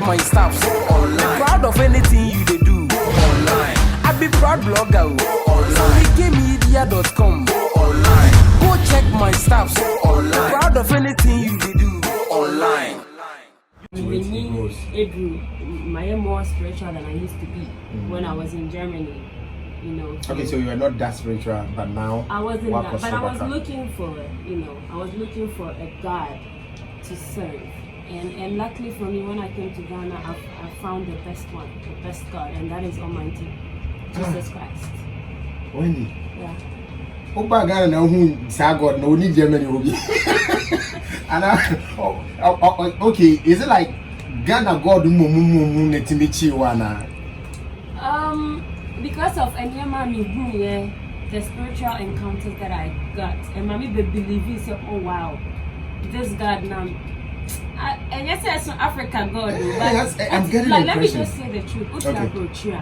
my stuff. Go online. Proud of anything you they do. Go online. I be proud blogger. Go online. SammyKay.com. Go online. Go check my stuff. Go online. Proud of anything you they do. Go online. I am more spiritual than I used to be when I was in Germany. You know. So okay, so you are not that spiritual, but now I wasn't that, but I was looking for, I was looking for a God to serve. And luckily for me, when I came to Ghana, I found the best one, the best God, and that is Almighty Jesus Christ. Wendy. Yeah. Opa Ghana now who say God no need Germany will be. And okay, is it like Ghana God netimichi wana? Because of the spiritual encounters that I got, and mommy believe it, so oh wow, this God now. And yes, it's an African God, but I'm getting like, the let me just say the truth. Okay.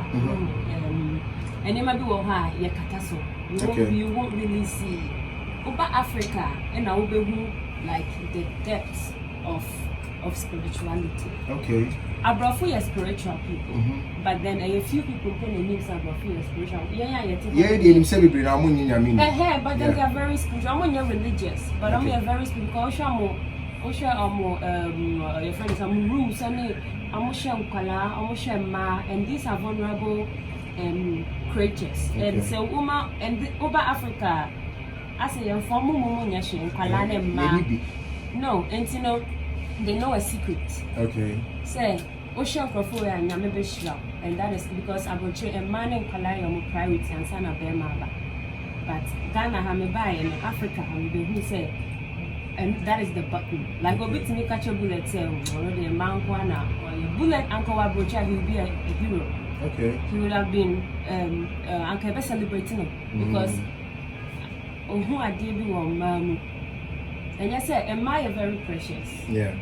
And it might be you won't really see over Africa and I will be like the depths of spirituality. Okay. Abrofu are spiritual people, but then a few people can name some Abrofu are spiritual. But then they are very spiritual. I'm not religious, but I'm very spiritual. Your friends are rules and these are vulnerable creatures. And so over Africa, I say no, and you know they know a secret. Okay. Say Ocean Profoya and Yamebeshra, and that is because I will train a man in Kalaya priority and Sana Bema. But Ghana Hamibai and Africa Hamibe who say, and that is the button. Like a bit to me catch a bullet, say, or the man or a bullet Uncle Abrocha, he will be a hero. Okay. He would have been Uncle celebrating him because who I did one. And yes, am I very precious? Yeah.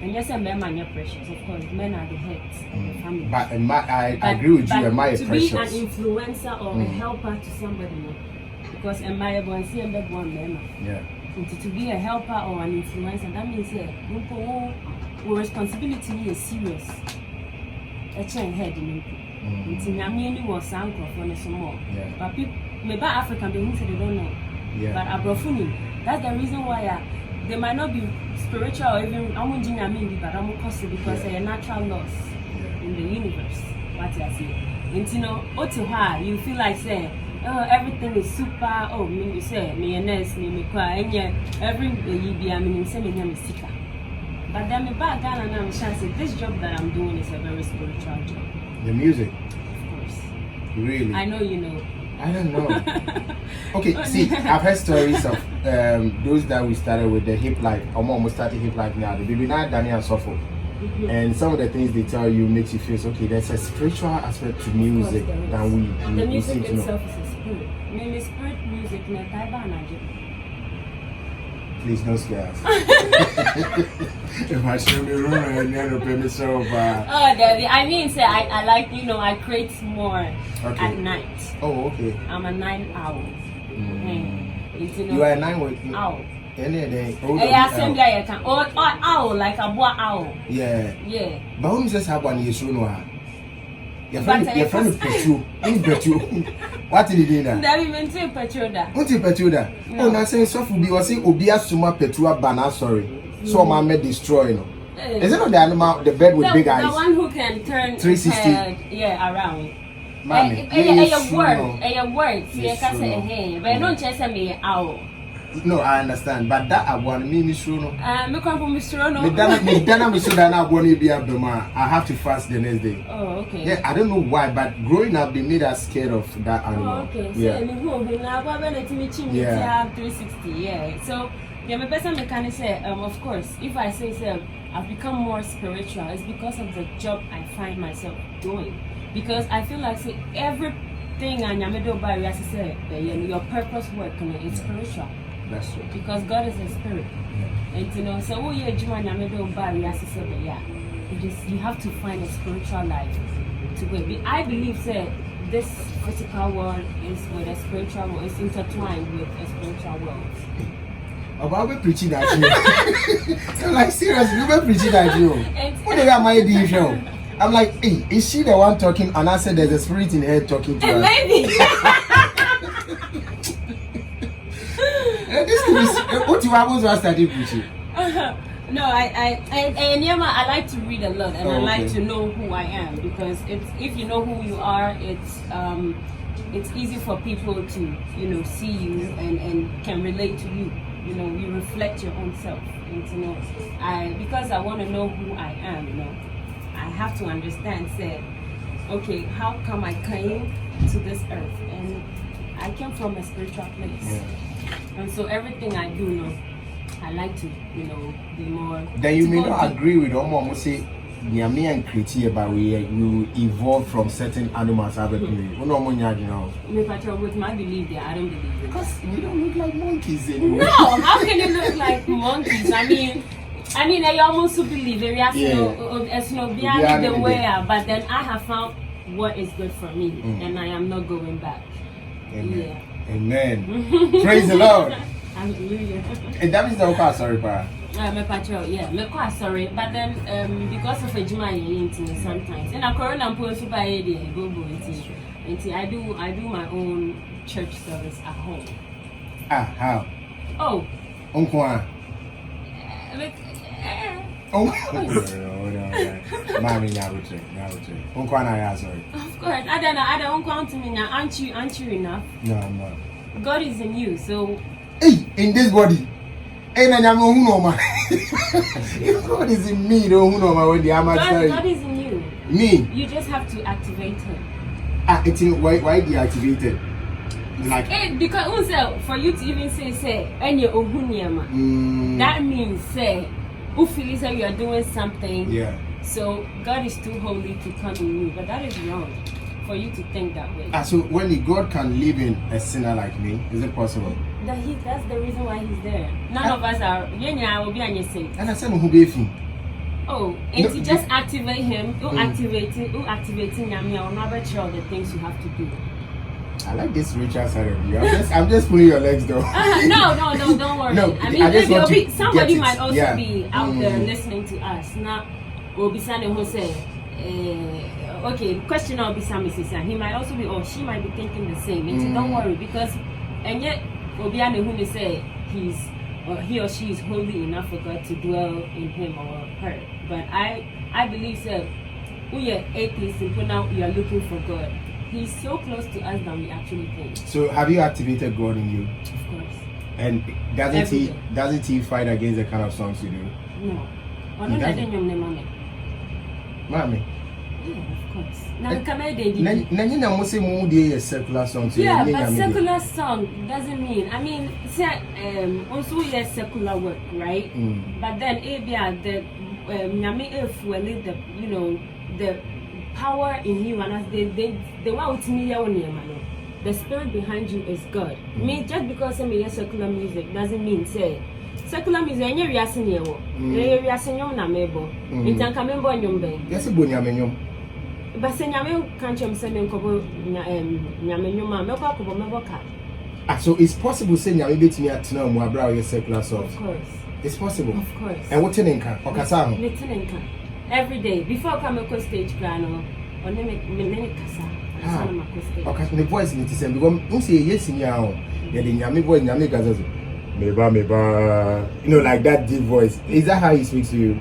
And yes, men are precious. Of course, men are the heads of the family. But I agree with you. Am I to precious? To be an influencer or a helper to somebody, no? Because am I one see and one man? Yeah. And to be a helper or an influencer, that means our responsibility is serious. A chain head in it. It's in Yamini was uncle for some more. But people, maybe African, they don't know. Yeah. But Abrofuni, that's the reason why they might not be spiritual or even but I'm costly because they're natural laws in the universe. What you see. And you know, you feel like saying, oh, everything is super. Oh, me say, me me cry, and every year, I mean, say me sicker. But then me back Ghana and I'm saying this job that I'm doing is a very spiritual job. The music. Of course. Really? I know you know. I don't know. Okay, see, I've heard stories of those that we started with the hip life. I'm almost started hip life now. The baby now Daniel Sofo. And some of the things they tell you makes you feel okay. There's a spiritual aspect to music that we the music seem to know. itself is a spirit. I mean, the spirit music, please don't scare us. If I show me wrong, I never pay me so bad. Oh, Daddy, I mean, say I like, I create more at night. Oh, okay. I'm a 9 owl. You are a 9 owl. Any day. Owl, like a boy owl. Yeah. Yeah. But who just have one year soon? Your friend is Petru. In Petru. What did he do now? That we maintain Petruda. What is Petruda? Oh, now saying Sofu be was saying Obia Suma Petrua Bana, sorry. So my may destroy, no. Is it not the animal, the bird with big eyes? The one who can turn 360 around. Mommy, a word. See, I can say, hey, but don't chase me owl. No, I understand, but that I want me, Miss Runo. Me come from Miss Runo. I have to fast the next day. Oh, okay. Yeah, I don't know why, but growing up, they made us scared of that animal. Oh, okay. Yeah. So, yeah. 360, yeah. So, yeah, my best mechanic say, of course, if I say, I've become more spiritual, it's because of the job I find myself doing. Because I feel like, say, everything I do by your purpose work, it's spiritual. That's true. Because God is a spirit. And you know, so you have to find a spiritual life to go. I believe that this physical world is with a spiritual world, it's intertwined with a spiritual world. About me preaching that you. I'm like, seriously, you been preaching that you. What the hell am I doing show? I'm like, hey, is she the one talking? And I said there's a spirit in her talking to her. Maybe. This is what you happens when I started preaching. No, I like to read a lot, and I like to know who I am, because if you know who you are, it's easy for people to see you and can relate to you. You reflect your own self, and because I want to know who I am, I have to understand. Say, okay, how come I came to this earth? And I came from a spiritual place, and so everything I do, I like to, be more. Then you may not agree with Omo say, me and Kriti, but we evolved from certain animals. With my belief there, I don't believe it. Because we don't look like monkeys anymore. No, how can you look like monkeys? I mean, I almost believe it. The way, but then I have found what is good for me, and I am not going back. Amen. Yeah. Amen. Praise the Lord. Hallelujah. And that means the okay, sorry, pa. Me patrol, me quite sorry, but then because of a Juma sometimes, and a corona I'm supposed to buy a go I do my own church service at home. How? Oh. Unkwa. Mommy, now Unkwa na sorry. Of course, I don't count to me now. Aren't you enough? No, I'm not. God is in you, so. Hey, in this body. Hey, God is in me, God is in you. Me? You just have to activate him. Why deactivated? Like because for you to even say that means say who feels that you are doing something. Yeah. So God is too holy to come in you, but that is wrong for you to think that way. So when God can live in a sinner like me, is it possible? That's the reason why he's there. None of us are. Will be on your sake. And I said, who be him? Oh, and you just activate him. Who activating Yami or never sure the things you have to do. I like this spiritual side of you. I'm just pulling your legs though. No, don't worry. No, I mean, maybe somebody might also yeah. be out there listening to us. Now, we'll be saying who say, okay, question will be some and he might also be, or she might be thinking the same. And don't worry, because and yet Obiane who say he or she is holy enough for God to dwell in him or her. But I believe that we are atheists and now we are looking for God. He's so close to us than we actually think. So have you activated God in you? Of course. And doesn't he fight against the kind of songs you do? No. Mommy. Yeah, of course. Secular songs. Yeah, but secular song doesn't mean. I mean, also yes, secular work, right? But then the power in you and as they want me the spirit behind you is God. Me just because I'm secular music doesn't mean say secular music any reason yewo. Reason nyom na mebo. Intanka membo nyom ben. Yes, nyom. But say nyame can't say me nkobo nyame nyom ma meko akobo mebo ka. So it's possible say nyame betimi atena mu abra your secular songs. Of course. It's possible. Of course. And what tenenka? Okasa ho. Tenenka. Every day before come to stage grano or me kasa. Okay, the voice in the same because you say yes in your yeah, the nyame voice nyame gaza. Meba. You know, like that deep voice. Is that how he speaks to you? No.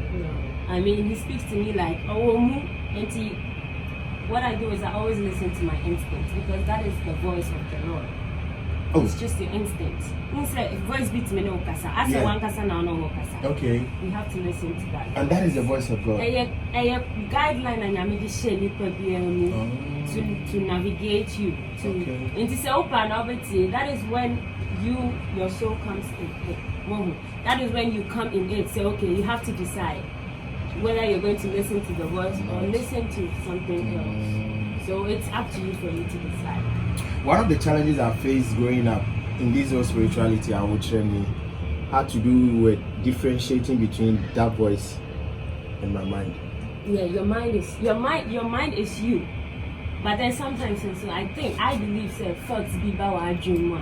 I mean, he speaks to me like, what I do is I always listen to my instincts because that is the voice of the Lord. Oh. It's just your instinct. Voice beats me no kasa. I say one kasa now no kasa. Okay. We have to listen to that. And that is the voice of God. A guideline and I'm just sharing to navigate you to into say open that is when your soul comes in. That is when you come in it. Say okay, you have to decide whether you're going to listen to the voice or listen to something else. So it's up to you for you to decide. One of the challenges I faced growing up in this whole spirituality, I would share me, had to do with differentiating between that voice and my mind. Yeah, your mind is you. But then sometimes I believe thoughts be our dream.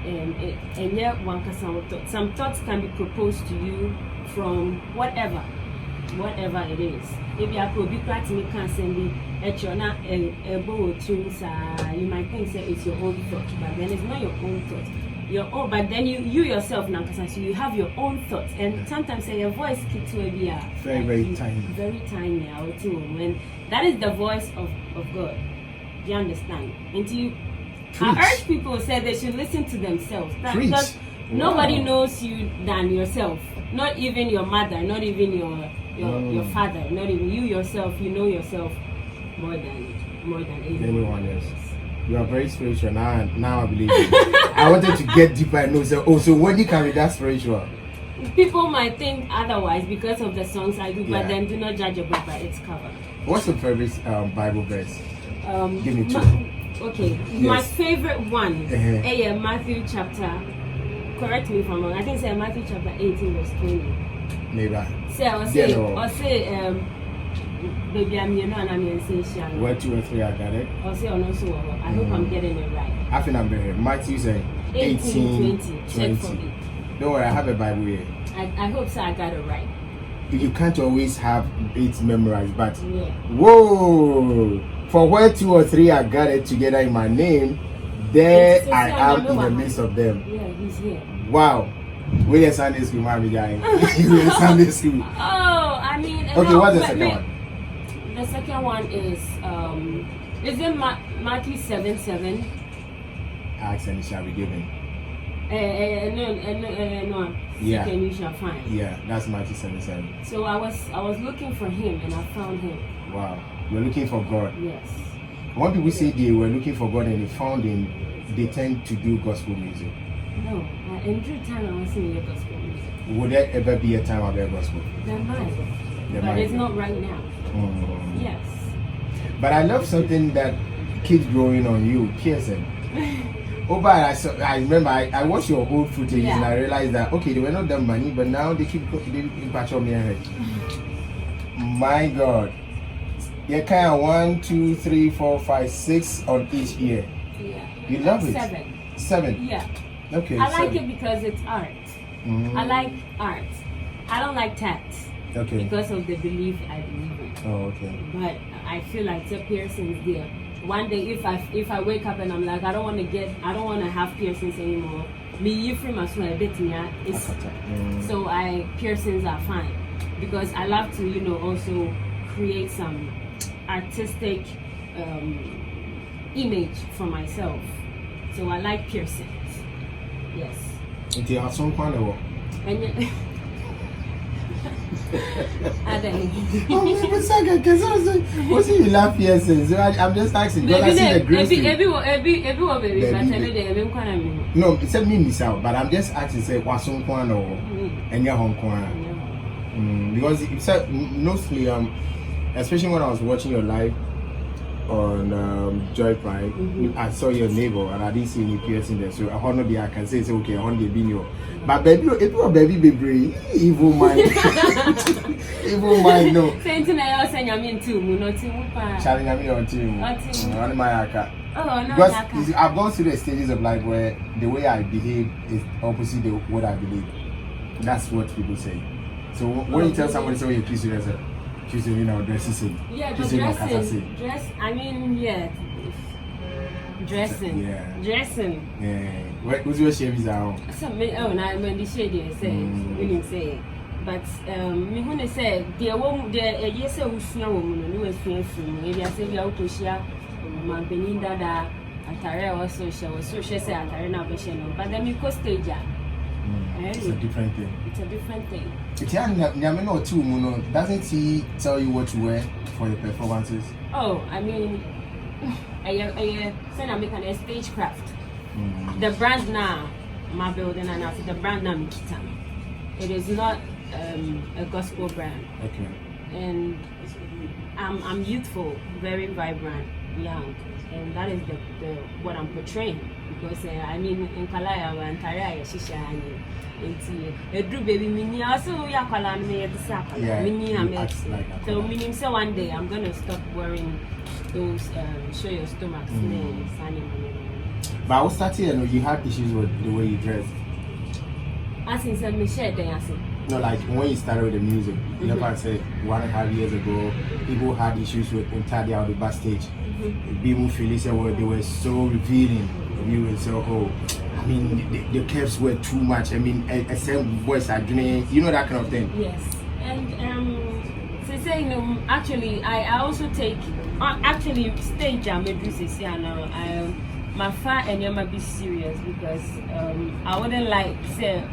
and yet one can some thoughts can be proposed to you from whatever it is. Maybe I could be glad me can send it at your not a bow tunes. You might think that it's your own thought, but then it's not your own thought. Your own, but then you yourself now, because you have your own thoughts, and sometimes your voice keeps maybe very tiny, when that is the voice of God. Do you understand? And I urge people say they should listen to themselves, because nobody knows you than yourself. Not even your mother, not even your father, not even you yourself. You know yourself more than anyone else. You are very spiritual now I believe you. I wanted to get deeper and know. So Wendy can be that spiritual. People might think otherwise because of the songs I do, but then do not judge a book by its cover. What's your favorite Bible verse? Give me two. Okay, yes. My favorite one is Matthew chapter. Correct me if I'm wrong. I think it's Matthew chapter 18 verse 20. Maybe. Say, baby, I'm here now and I'm in Where 2 or 3 I got it. Or say, I hope I'm getting it right. I think I'm here. Matthew say 18, 20. Check for me. Don't worry, I have a Bible here. I hope so. I got it right. You can't always have it memorized, but whoa! For where 2 or 3 I got it together in my name, there I am in the midst of them. Yeah, he's here. Wow. We're in Sunday school, mommy guy. We're in Sunday school. Oh, I mean. Okay, what's the second one? The second one is it Matthew 7:7? Ask and it shall be given. No. Yeah. Seek and you shall find. Yeah, that's Matthew 7:7. So I was looking for him and I found him. Wow, you're looking for God. Yes. When people say they were looking for God and they found him, they tend to do gospel music. No, every time I was singing gospel music. Would there ever be a time of their gospel? There might. But it's not right now. Mm. Yes. But I love something that keeps growing on you, Pearson. But I remember I watched your old footage and I realized that okay, they were not that money, but now they keep patch on me ahead. My God. Yeah, kind of 1, 2, 3, 4, 5, 6 on each ear. Yeah. You love it. 7. Yeah. Okay. I like it because it's art. Mm-hmm. I like art. I don't like tats. Okay. Because of the belief I believe in. Oh, okay. But I feel like the piercings there. One day if I wake up and I'm like I don't want to have piercings anymore. Me you free my soul a bit so piercings are fine because I love to also create some artistic image for myself. So I like piercings. Yes. Do you have some kind of and what's you laugh piercings? I'm just asking because I see the grace. Everyone baby, but tell me the no, it's a me myself, but I'm just asking say what's some kind of and your Hong Kong. Because you said mostly especially when I was watching your live on Joy Prime, I saw your neighbor and I didn't see any piercing there. So I can say it's okay, I want the video. But baby, if you are baby, evil mind. Evil mind, no. Saying I also am too, not Charlie, I'm on team. On my aka. Oh, no. Because I've gone through the stages of life where the way I behave is opposite of what I believe. That's what people say. So when you tell somebody, say, you're kissing yourself. Choosing, dressing. Yeah, but dressing. Dressing. Yeah. Dressing. Yeah. Who's your shave is out? Wendy Shay didn't say. But me when they say the woman there yes who sua woman no asua fun e dia say we out to share man benin dada atare also share so she say atare na be share no but then me go stage it's a different thing. It's a different thing. Doesn't he tell you what to wear for your performances? Oh, I mean, I said I'm making a stagecraft. The brand now, my building and after the brand now, it is not a gospel brand. Okay. And I'm youthful, very vibrant, young, and that is the what I'm portraying. Because I mean, in Kalaya and Taraya, Shisha and Drew baby mini also Yakala me at the Saka. So meaning so one day I'm gonna stop wearing those show your stomach But I was starting, you had issues with the way you dressed. As in said, Michelle, then I said. No, like when you started with the music, like I said 1.5 years ago, people had issues with entirely out the backstage. People feel they were so revealing. You would say, oh, I mean, the curves were too much. I mean, a certain voice are doing, you know, that kind of thing. Yes, and so saying actually, I also take actually stage and maybe say now my fan and you might be serious because I wouldn't like say.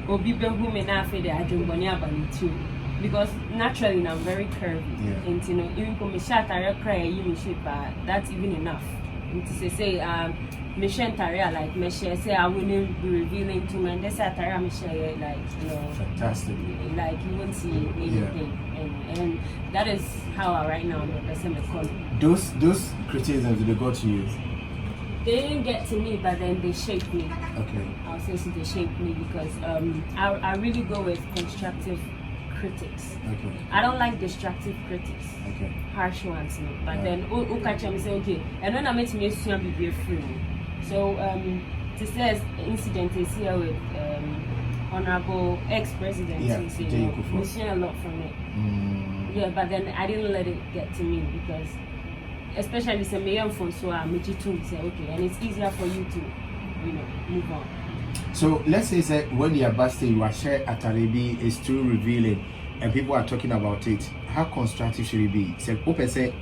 Or people who may not feel that I don't want to too, because naturally I'm very curvy, and you know even for me shot I cry you shape, but that's even enough. And to say Michelle Taria like Michelle say I wouldn't be revealing too much. That's Taria Michelle like you know fantastic, like you won't see anything, and that is how I right now represent the color. Those criticisms they got to you. They didn't get to me, but then they shaped me. Okay. I'll say so they shaped me because I really go with constructive critics. Okay. I don't like destructive critics. Okay. Harsh ones, no. But then who catch them and say, okay, and when I met me, soon be free. So this is incident is here with Honorable ex-president. Yeah. We see a lot from it. Yeah, but then I didn't let it get to me because. Especially some young folks who are say okay, and it's easier for you to, you know, move on. So let's say that when you are backstage, you are share at Arabi is too revealing, and people are talking about it. How constructive should it be? So, open say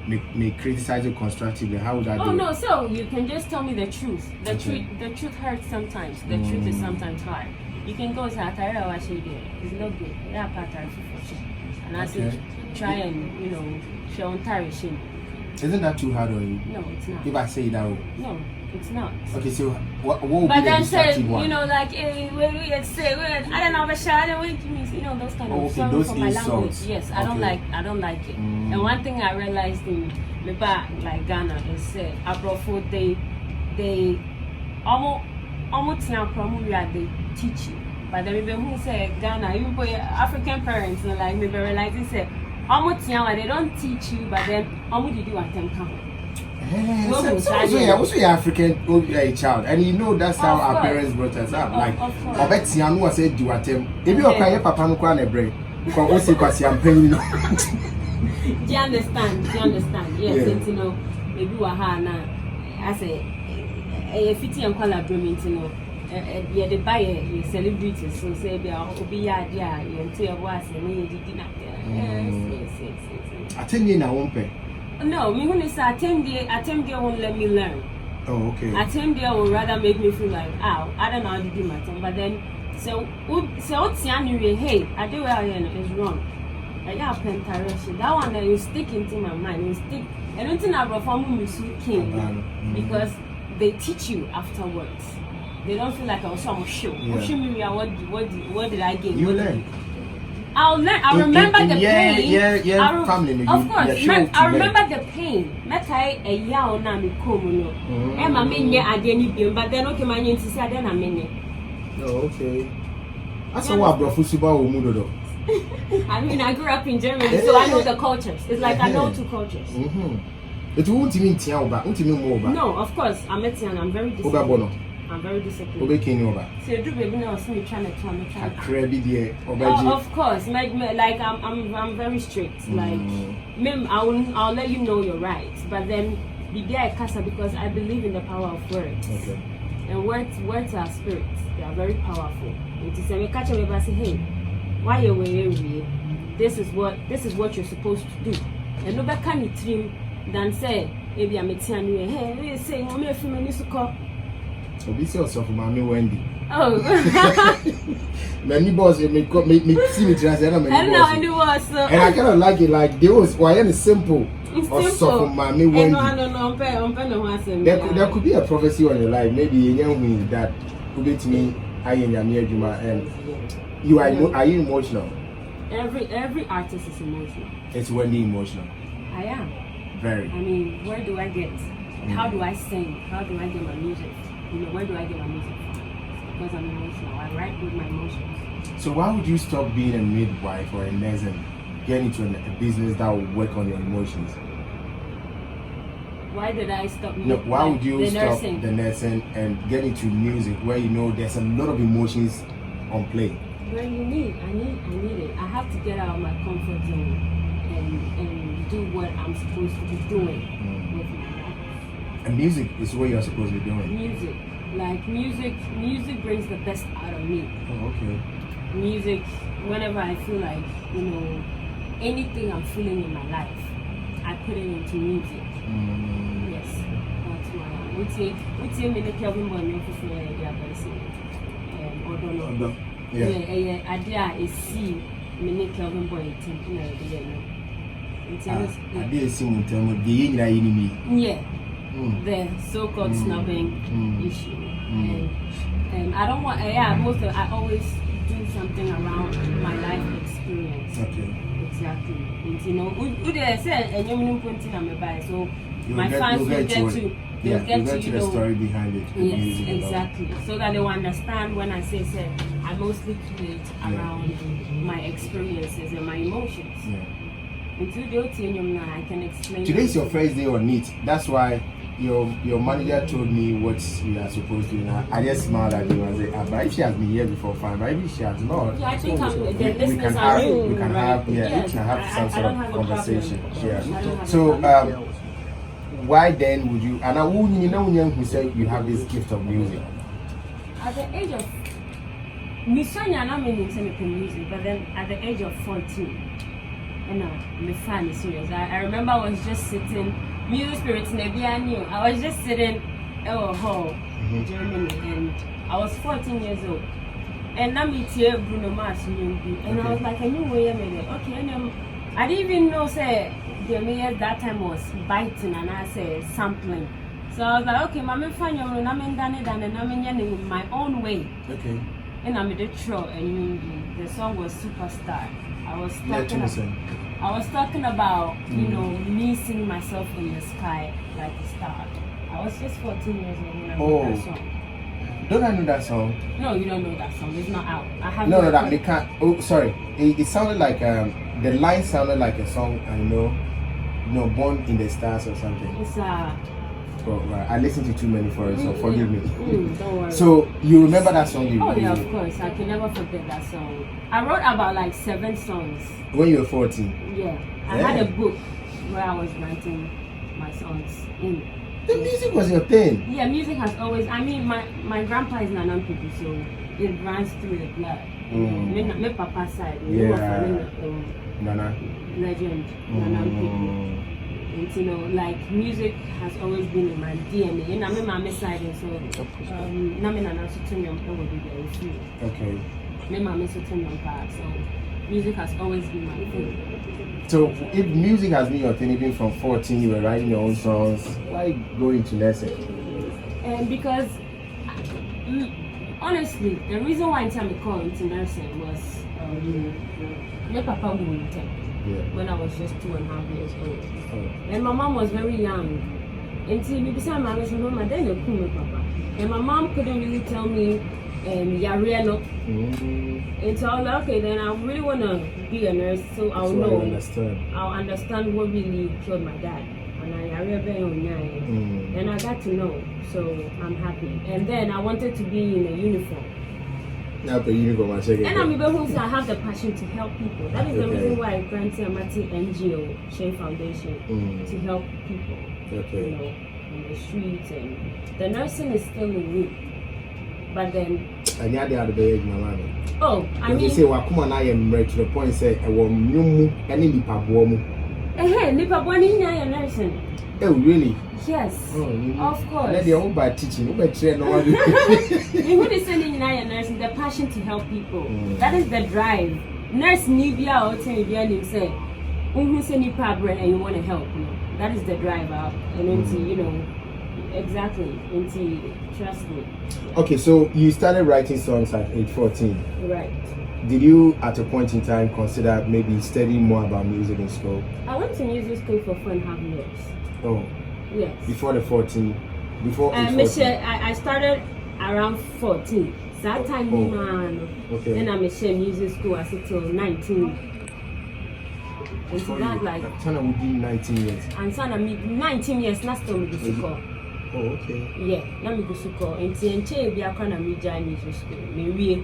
may criticize you constructively. How would that do? Oh no, so you can just tell me the truth. The truth hurts sometimes. The truth is sometimes hard. You can go to Atari or it's no good. Yeah, and I said try and you know show on Tarishin. Isn't that too hard on you? No, it's not. If I say that way. No, it's not. Okay, so what would but be the destructive one? You know, like, hey, I don't know, but I don't wait to me, you know, those kind of okay, those for my insults. language. Yes, I don't like it. And one thing I realized in the back, like Ghana, is Abrofo, they almost now they teach you. But then maybe who say Ghana, even for African parents, like maybe realizing say. They don't teach you, but then did you attempt to so you're African child, and you know that's how our parents brought us up. Like, I bet you know said do attempt. If you are papa no kwa na brain, kwa osi kwa si ampen no. Do you understand? Yes, and you know, maybe we are now. I say, a fitting and color brain, you know. Yeah, they buy a celebrity, so say be yeah, you tell was and you did not. Yes. Attend you now, won't pay. No, me when it's attend there won't let me learn. Oh, okay. Attend there will rather make me feel like, I don't know how to do my thing. But then, so what's your hey, I do well is wrong. Like that pentarration, that one that you stick into my mind, you stick. I don't think I perform music because they teach you afterwards. They don't feel like I was some show. Show me what did I get? You learn. I'll learn. I remember the pain. Family. Of course, I remember the pain. Mekai a yaw na mi komuno. Emma menye adeni biom, but then okay, my name is Adena menye. Oh, okay. That's what Bro Suba Umudo. I mean, I grew up in Germany, so I know the cultures. It's like I know two cultures. It won't mean Tiaoba, won't mean more. No, of course, I'm Etian. I'm very disciplined. I'm very disciplined. So you do baby now see me trying to of course, like I'm very strict. Like I'll let you know you're right. But then be there casa because I believe in the power of words. Okay. And words are spirits. They are very powerful. It is when catch me say, hey, why you way? This is what you're supposed to do. And nobody can trim than say, maybe I'm Etian, hey, say I'm a feminist. So this is also for Mommy Wendy. Oh. Many boys make me see me trans and and I kind of like it like they was why it's simple. Also for Mommy Wendy. No. There could be a prophecy on your life. Maybe you know me that could be to me. I am Juma and you are you emotional? Every artist is emotional. It's Wendy emotional. I am. Very. I mean, where do I get? How do I sing? How do I get my music? You know, where do I get my music from? Because I'm emotional. I write with my emotions. So why would you stop being a midwife or a nurse and get into a business that will work on your emotions? Why did I stop? No, why would you stop nursing? the nursing and get into music where you know there's a lot of emotions on play? Well, I need it. I have to get out of my comfort zone and do what I'm supposed to be doing with my life. And music is what you're supposed to be doing. Music brings the best out of me. Oh, okay. Music, whenever I feel like, anything I'm feeling in my life, I put it into music. Yes, that's why. What's your minute Kelvin boy no for Odono? Yeah. Idea is see minute Kelvin boy thinking I did sing in terms of the enemy. Yeah. The so-called snubbing issue, and I don't want. I always do something around my life experience. Okay. Exactly. And, who they said, and you're pointing on my bike, so my fans will get to. They'll get to the story behind it. Yes, exactly. So that they will understand when I say, I mostly create around my experiences and my emotions. Yeah. Until they I can explain. Today's your first day on it. That's why your manager told me what we are supposed to do now. I just smiled at you and said, but if she has been here before, fine. But if she has not, I think we can have some sort of conversation. Yeah. So why then would you? And who said you have this gift of music? At the age of music, but then at the age of 14. My fan is serious. I remember I was just sitting, music spirits maybe I knew. I was just sitting hall, Germany, and I was 14 years old. And now me here Bruno Mars and I was like, I knew where I made it. Okay, and I didn't even know the mayor that time was biting and I said sampling. So I was like, okay, I'm fan and I'm done it and I'm in my own way. Okay. And I'm the tro and the song was Superstar. I was talking about, me seeing myself in the sky like a star. I was just 14 years old when I wrote that song. Don't I know that song? No, you don't know that song. It's not out. I have that they can't. Oh, sorry. It sounded like the line sounded like a song I know, Born in the Stars or something. It's I listened to too many for it, so forgive me. Don't worry. So you remember that song? Yeah, of course. I can never forget that song. I wrote about like 7 songs. When you were 14? Yeah. I had a book where I was writing my songs in. The music was your thing? Yeah, music has always, my grandpa is Nanan people, so it runs through the blood. My papa's side, Nana. Legend, Nanan people. And like music has always been in my DNA. And I'm in my side, so okay. So music has always been my thing. So if music has been your thing, even from 14, you were writing your own songs, why go into nursing? And because honestly, the reason why I call into nursing was my papa moved when I was just 2.5 years old. And my mom was very young. Until we decided my mama, then you come with papa. And my mom couldn't really tell me Yariano. And so I was like, okay, then I really want to be a nurse, so I'll know. I'll understand what really killed my dad. And and I got to know, so I'm happy. And then I wanted to be in a uniform. And I'm able to have the passion to help people. That is the reason why I granted Amati NGO, Shay Foundation, to help people. In the streets, and the nursing is still in me. But then I need the other day, my oh, I mean, you say, well, come on, I am ready to the point, say, I will new any Nipabuomu. Nipabuani, I am nursing. Oh, really? Yes, of course. Let the old by teaching, but train no one. You would be sending in nursing the passion to help people. That is the drive. Nurse Nivia or Tanya say, when you send Nipa and you want to help, that is the drive out. And exactly, trust me. Okay, so you started writing songs at age 14. Right. Did you, at a point in time, consider maybe studying more about music in school? I went to music school for 4.5 years. Oh. Yes. Before the 14? Before I started around 14. So that time, okay. Then I'm a music school, I said till 19. It's that like. Sana would be 19 years. And Sana me 19 years, not still me go school. Oh, okay. Yeah, now me go school. And TNT be a kind of me join music school. Me we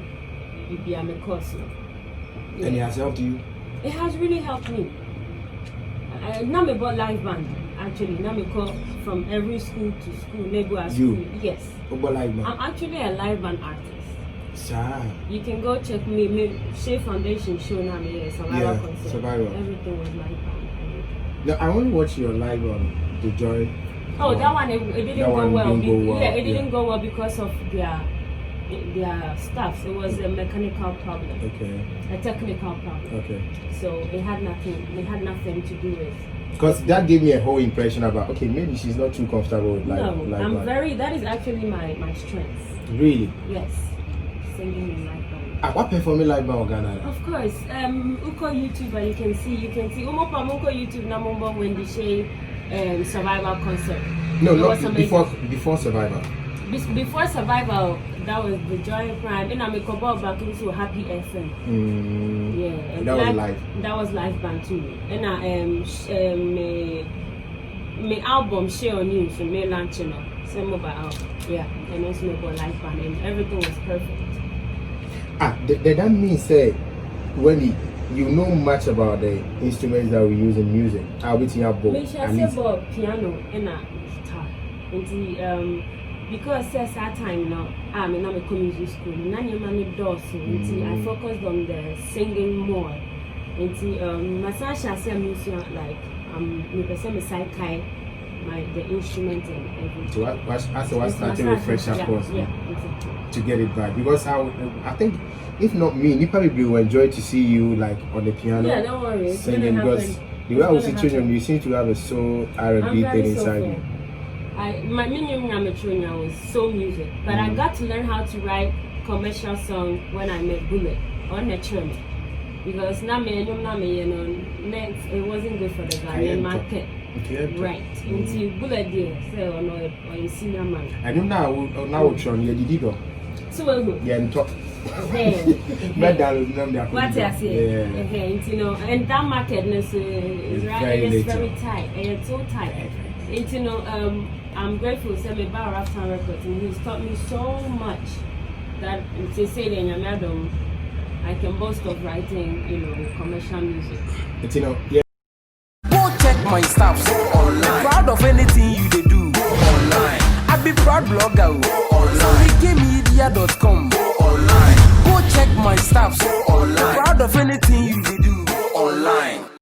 be a me course. And it has helped you? It has really helped me. Now me bought live band. Actually, now me call from every school to school, neighbor school. Yes. About live band? I'm actually a live band artist. Sir. You can go check me Shay Foundation show now me Survival concert. Survival. Everything was live band. No, I want to watch your live on The Joy. Oh, that one it didn't go well. Yeah, it didn't go well because of their stuff. It was a mechanical problem. Okay. A technical problem. Okay. So it had nothing to do with. Because that gave me a whole impression about, okay, maybe she's not too comfortable with live. No, live I'm band. that is actually my strength. Really? Yes. Singing in live band. What performing live band Ghana? Of course. Uko YouTube, you can see. Uko YouTube na Wendy Shay Survival concert. No, not before Survival. Before Survival, that was the Joy Prime. And I'm a couple back into Happy FM. Yeah, and that was live. That was live band too. And my album Share on You, so me launching up. Same mobile album. Yeah, and also my live band, and everything was perfect. That means say, Wendy, you know much about the instruments that we use in music. I'll be to your book. Me shall say about piano and guitar. And because at that time now, I'm in a music school. Nani mani does. I focused on the singing more. And Masasha said music like me SammyKay, the instrument and everything. So I started with Fresh course to get it back, because I think if not me, you probably will enjoy to see you like on the piano. Yeah, don't worry. Singing, because the way I was sitting, you seem to have a soul R&B thing inside you. My minimum amateur was soul music, but I got to learn how to write commercial songs when I met Bullet on the train, because it wasn't good for the Ghanaian market. Right. Until Bullet there, so no, or a senior man. I don't know now Sean, you did it. So yeah, and talk. What I say, and that market is right, it's very tight, and it's so tight. And I'm grateful to my bar after records, and he's taught me so much that to say that madam, I can boast of writing, commercial music. Yeah. Go check my stuff so online. Proud of anything